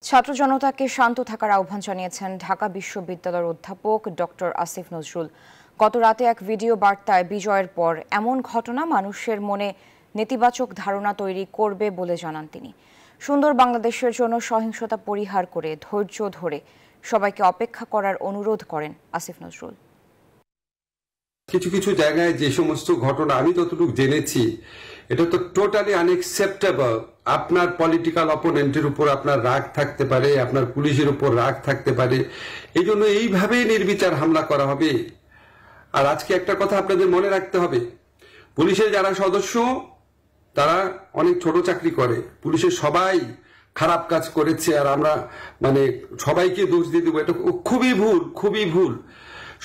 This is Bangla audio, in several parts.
ছাত্র জনতাকে শান্ত থাকার আহ্বান জানিয়েছেন ঢাকা বিশ্ববিদ্যালয়ের অধ্যাপক ডক্টর আসিফ নজরুল। গত রাতে এক ভিডিও বার্তায় বিজয়ের পর এমন ঘটনা মানুষের মনে নেতিবাচক ধারণা তৈরি করবে বলে জানান তিনি। সুন্দর বাংলাদেশের জন্য সহিংসতা পরিহার করে ধৈর্য ধরে সবাইকে অপেক্ষা করার অনুরোধ করেন আসিফ নজরুল। কিছু কিছু জায়গায় যে সমস্ত ঘটনা আমি যতটুকু জেনেছি, এটা তো টোটালি আনএক্সেপ্টেবল। আপনার পলিটিক্যাল অপোনেন্টের উপর আপনার রাগ থাকতে পারে, আপনার পুলিশের উপর রাগ থাকতে পারে, এই জন্য এইভাবেই নির্বিচার হামলা করা হবে। আর আজকে একটা কথা আপনাদের মনে রাখতে হবে, পুলিশের যারা সদস্য তারা অনেক ছোট চাকরি করে, পুলিশের সবাই খারাপ কাজ করেছে আর আমরা সবাইকে দোষ দিয়ে দেবো, এটা খুবই ভুল, খুবই ভুল।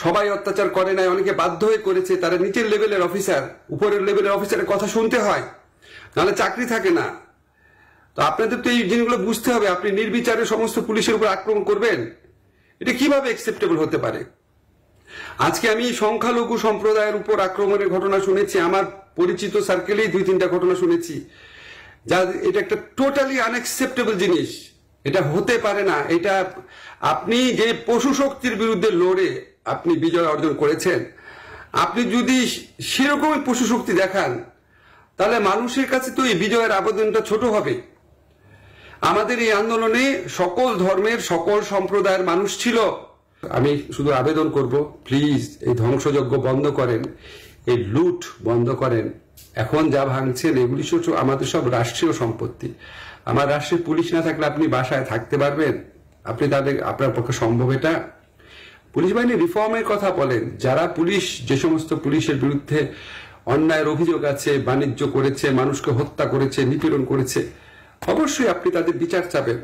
সবাই অত্যাচার করে নাই, অনেকে বাধ্য হয়ে করেছে, তারা নিচের লেভেলের অফিসার, উপরের লেভেলের অফিসারের কথা শুনতে হয়, নাহলে চাকরি থাকে না। তো আপনাদের তো এই জিনিসগুলো বুঝতে হবে। আপনি নির্বিচারে সমস্ত পুলিশের উপর আক্রমণ করবেন, এটা কিভাবে অ্যাকসেপ্টেবল হতে পারে? আজকে আমি সংখ্যালঘু সম্প্রদায়ের উপর আক্রমণের ঘটনা শুনেছি, আমার পরিচিত সার্কেলেই 2-3টা ঘটনা শুনেছি, এটা একটা টোটালি আনএক্সেপ্টেবল জিনিস। এটা হতে পারে না। এটা আপনি যে পশু শক্তির বিরুদ্ধে লড়ে আপনি বিজয় অর্জন করেছেন, আপনি যদি সেরকমই পশু শক্তি দেখান তাহলে মানুষের কাছে তো এই বিজয়ের আবেদনটা ছোট হবে। আমাদের এই আন্দোলনে সকল ধর্মের সকল সম্প্রদায়ের মানুষ ছিল। আমি শুধু আবেদন করব, প্লিজ এই ধ্বংসযজ্ঞ বন্ধ করেন, এই লুট বন্ধ করেন। এখন যা ভাঙছেন এগুলি আমাদের সব রাষ্ট্রীয় সম্পত্তি। আমার রাষ্ট্রের পুলিশ না থাকলে আপনি বাসায় থাকতে পারবেন? আপনি তাদের আপনার পক্ষে সম্ভব? এটা পুলিশ বাহিনী রিফর্মের কথা বলেন। যারা পুলিশ, যে সমস্ত পুলিশের বিরুদ্ধে অন্যায়ের অভিযোগ আছে, বাণিজ্য করেছে, মানুষকে হত্যা করেছে, নিপীড়ন করেছে, অবশ্যই আপনি তাদের বিচার চাবেন।